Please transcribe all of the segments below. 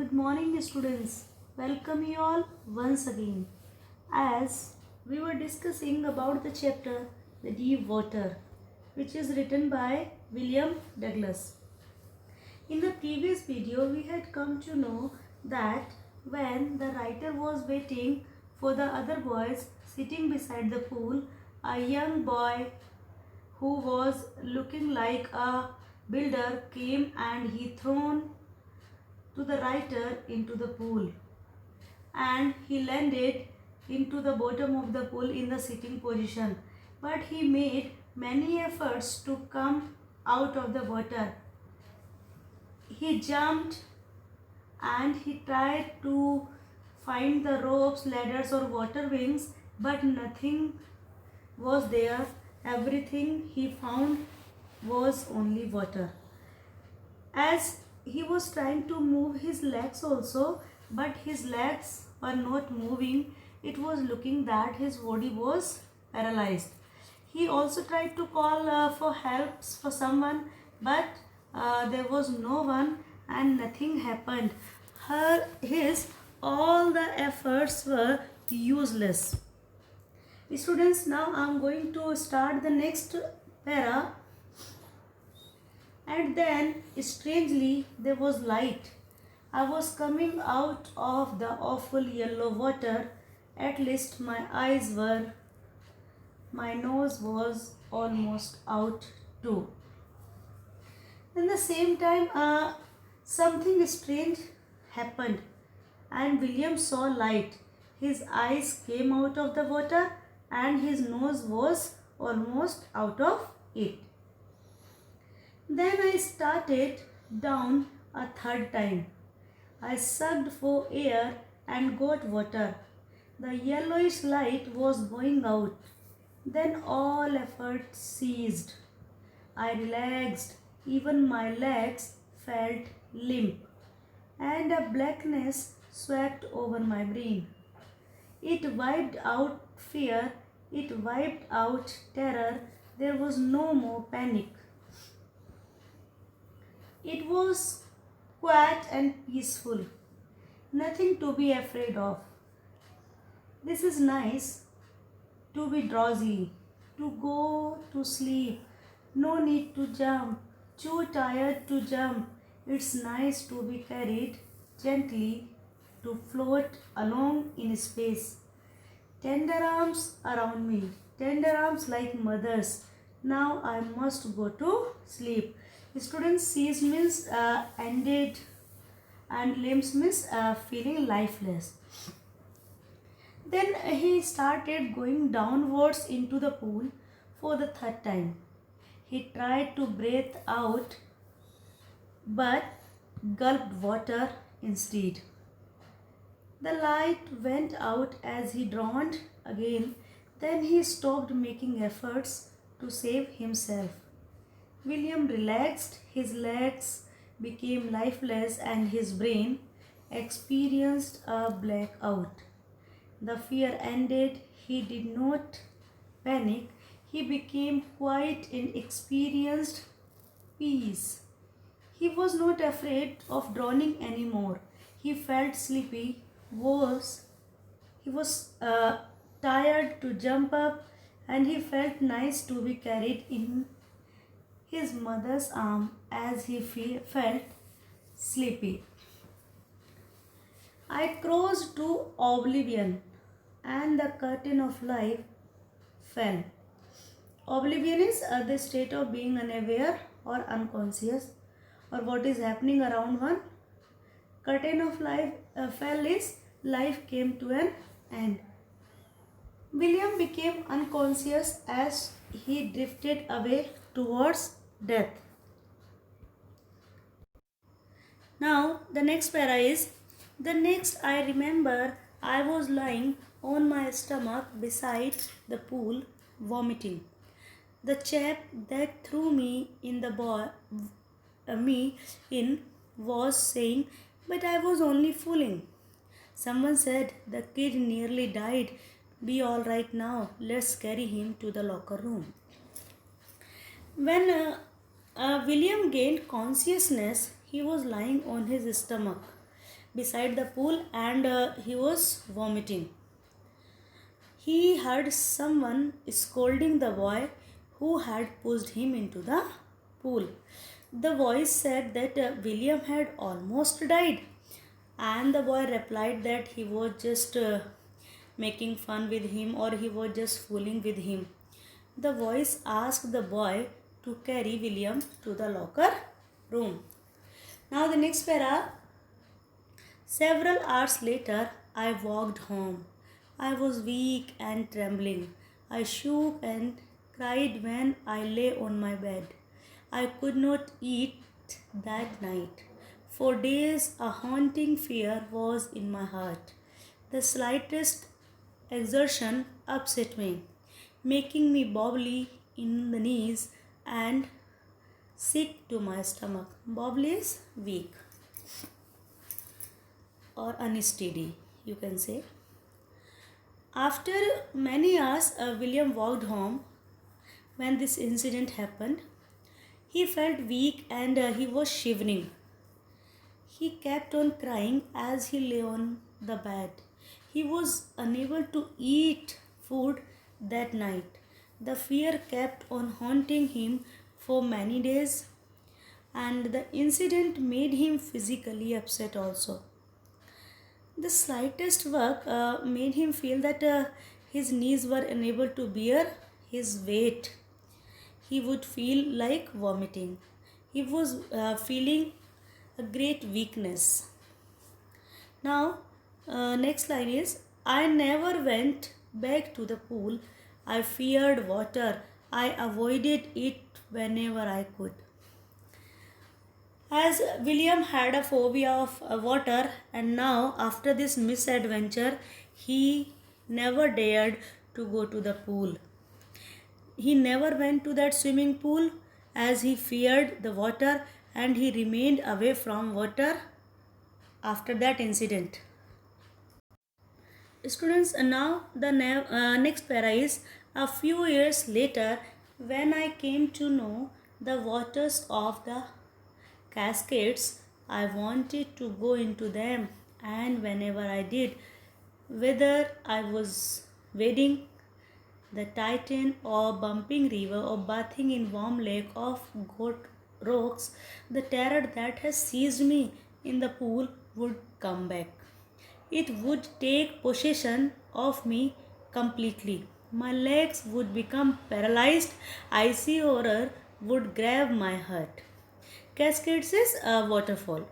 Good morning, students. Welcome you all once again. As we were discussing about the chapter The Deep Water, which is written by William Douglas. In the previous video, we had come to know that when the writer was waiting for the other boys sitting beside the pool, a young boy who was looking like a builder came and he thrown to the writer into the pool, and he landed into the bottom of the pool in the sitting position, but he made many efforts to come out of the water. He jumped and he tried to find the ropes, ladders or water wings, but nothing was there. Everything he found was only water. As he was trying to move his legs also, but his legs were not moving. It was looking that his body was paralyzed. He also tried to call for help for someone, but there was no one and nothing happened. His all the efforts were useless. Students, now I am going to start the next para. And then, strangely, there was light. I was coming out of the awful yellow water. At least my eyes were. My nose was almost out too. At the same time, something strange happened, and William saw light. His eyes came out of the water, and his nose was almost out of it. Then I started down a third time. I sucked for air and got water. The yellowish light was going out. Then all effort ceased. I relaxed. Even my legs felt limp, and a blackness swept over my brain. It wiped out fear. It wiped out terror. There was no more panic. It was quiet and peaceful. Nothing to be afraid of. This is nice to be drowsy, to go to sleep. No need to jump. Too tired to jump. It's nice to be carried gently, to float along in space. Tender arms around me. Tender arms like mothers. Now I must go to sleep. Students, cease means ended, and limbs means feeling lifeless. Then he started going downwards into the pool for the third time. He tried to breathe out, but gulped water instead. The light went out as he droned again. Then he stopped making efforts to save himself. William relaxed, his legs became lifeless, and his brain experienced a blackout. The fear ended. He did not panic. He became quiet and experienced peace. He was not afraid of drowning anymore. He felt sleepy. He was tired to jump up, and he felt nice to be carried in his mother's arm as he felt sleepy. I crossed to oblivion, and the curtain of life fell. Oblivion is the state of being unaware or unconscious or what is happening around one. Curtain of life fell is life came to an end. William became unconscious as he drifted away towards death. Now the next para is, the next I remember I was lying on my stomach beside the pool vomiting. The chap that threw me in was saying, but I was only fooling. Someone said, the kid nearly died. Be all right now. Let's carry him to the locker room. When William gained consciousness, he was lying on his stomach. beside the pool and he was vomiting. He heard someone scolding the boy who had pushed him into the pool. The voice said that William had almost died, and the boy replied that he was just making fun with him or he was just fooling with him. The voice asked the boy to carry William to the locker room. Now, the next para. Several hours later, I walked home. I was weak and trembling. I shook and cried when I lay on my bed. I could not eat that night. For days, a haunting fear was in my heart. The slightest exertion upset me, making me wobbly in the knees and sick to my stomach. Wobbly is weak or unsteady, you can say. After many hours, William walked home. When this incident happened, he felt weak and he was shivering. He kept on crying as he lay on the bed. He was unable to eat food that night. The fear kept on haunting him for many days, and the incident made him physically upset also. The slightest work made him feel that his knees were unable to bear his weight. He would feel like vomiting. He was feeling a great weakness. Now, next line is I never went back to the pool. I feared water. I avoided it whenever I could. As William had a phobia of water, and now after this misadventure, he never dared to go to the pool. He never went to that swimming pool as he feared the water, and he remained away from water after that incident. Students, now the next para is a few years later when I came to know the waters of the Cascades. I wanted to go into them, and whenever I did, whether I was wading the Titan or bumping river or bathing in warm lake of goat rocks, the terror that has seized me in the pool would come back. It would take possession of me completely. My legs would become paralyzed. Icy horror would grab my heart. Cascades is a waterfall.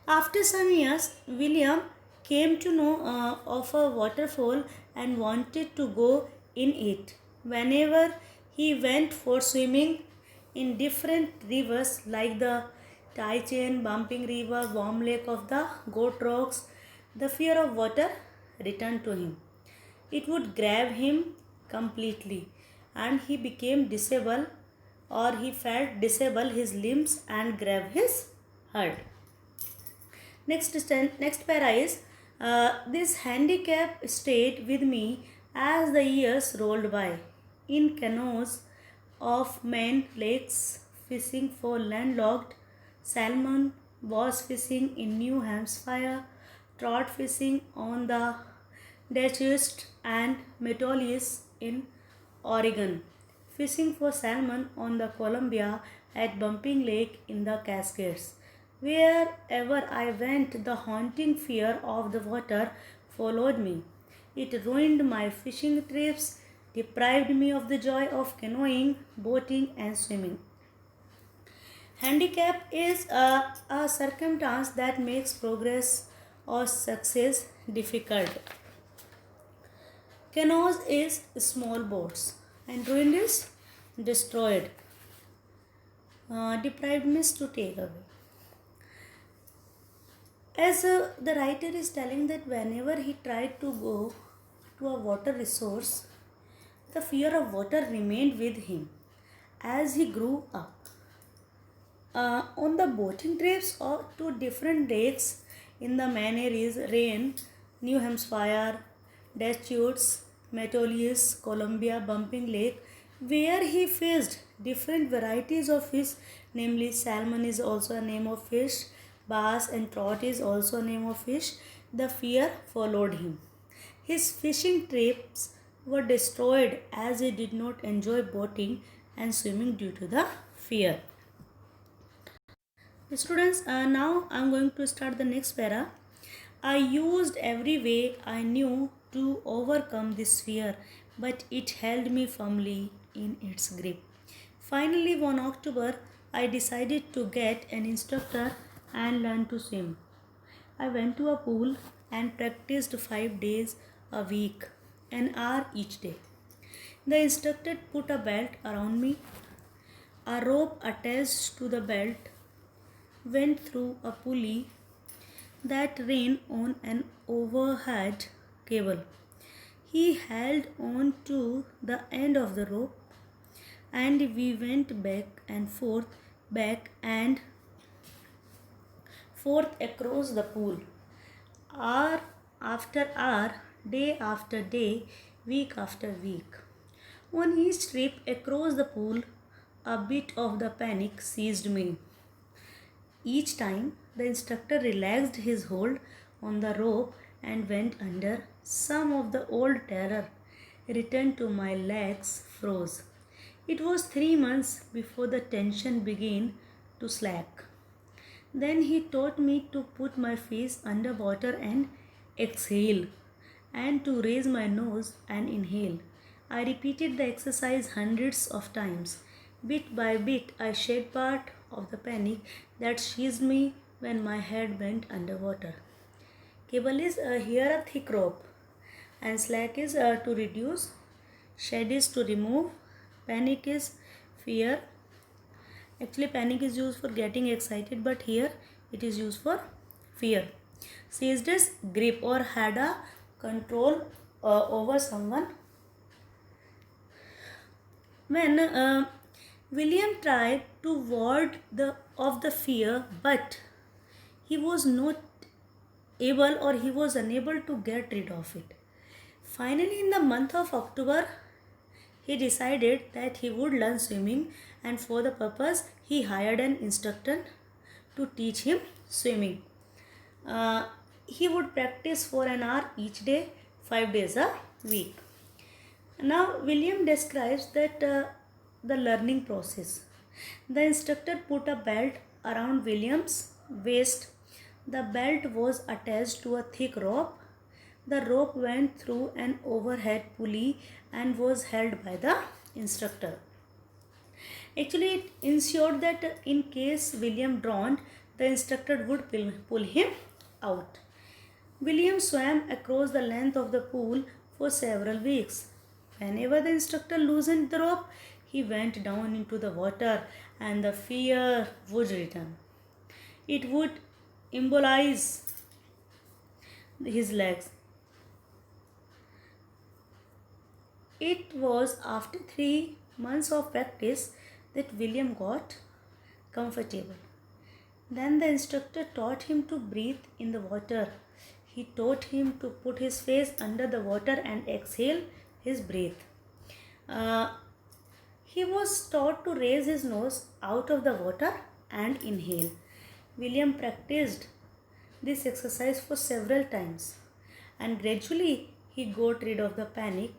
After some years, William came to know of a waterfall and wanted to go in it. Whenever he went for swimming in different rivers like the Tychian, Bumping River, Warm Lake of the Goat Rocks, the fear of water returned to him. It would grab him completely, and he became disabled, or he felt disable his limbs and grab his heart. Next para is this handicap stayed with me as the years rolled by. In canoes of men lakes fishing for landlocked salmon, was fishing in New Hampshire, trout fishing on the Deschutes and Metolius in Oregon, fishing for salmon on the Columbia at Bumping Lake in the Cascades. Wherever I went, the haunting fear of the water followed me. It ruined my fishing trips, deprived me of the joy of canoeing, boating, and swimming. Handicap is a circumstance that makes progress or success difficult. Canoes is small boats, and ruined is destroyed. Deprived means to take away. As the writer is telling that whenever he tried to go to a water resource, the fear of water remained with him as he grew up. On the boating trips or to different lakes in the main areas, Rain, New Hampshire, Deschutes, Metolius, Columbia, Bumping Lake, where he fished different varieties of fish, namely salmon is also a name of fish, bass and trout is also a name of fish, the fear followed him. His fishing trips were destroyed as he did not enjoy boating and swimming due to the fear. Students, now I am going to start the next para. I used every way I knew to overcome this fear, but it held me firmly in its grip. Finally, one October, I decided to get an instructor and learn to swim. I went to a pool and practiced 5 days a week, an hour each day. The instructor put a belt around me. A rope attached to the belt went through a pulley that ran on an overhead cable. He held on to the end of the rope and we went back and forth across the pool. Hour after hour, day after day, week after week. On each trip across the pool, a bit of the panic seized me. Each time, the instructor relaxed his hold on the rope and went under. Some of the old terror returned to my legs, froze. It was 3 months before the tension began to slack. Then he taught me to put my face under water and exhale, and to raise my nose and inhale. I repeated the exercise hundreds of times. Bit by bit, I shed part of the panic that seized me when my head went underwater. Cable is here a thick rope, and slack is to reduce, shed is to remove, panic is fear. Actually, panic is used for getting excited, but here it is used for fear. Seized is grip or had a control over someone. When William tried to ward off the fear, but he was not able or he was unable to get rid of it. Finally, in the month of October, he decided that he would learn swimming, and for the purpose, he hired an instructor to teach him swimming. He would practice for an hour each day, 5 days a week. Now, William describes that the learning process. The instructor put a belt around William's waist. The belt was attached to a thick rope. The rope went through an overhead pulley and was held by the instructor. Actually, it ensured that in case William drowned, the instructor would pull him out. William swam across the length of the pool for several weeks. Whenever the instructor loosened the rope, he went down into the water and the fear would return. It would immobilize his legs. It was after 3 months of practice that William got comfortable. Then the instructor taught him to breathe in the water. He taught him to put his face under the water and exhale his breath. He was taught to raise his nose out of the water and inhale. William practiced this exercise for several times, and gradually he got rid of the panic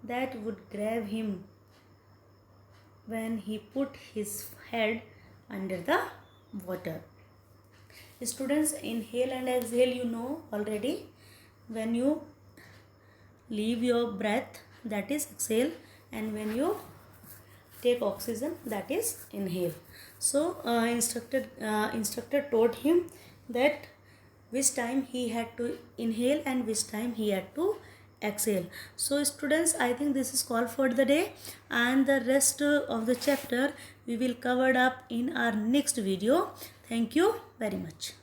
that would grab him when he put his head under the water. Students, inhale and exhale you know already. When you leave your breath, that is exhale, and when you take oxygen, that is inhale. So instructor taught him that which time he had to inhale and which time he had to exhale. So students, I think this is all for the day, and the rest of the chapter we will cover up in our next video. Thank you very much.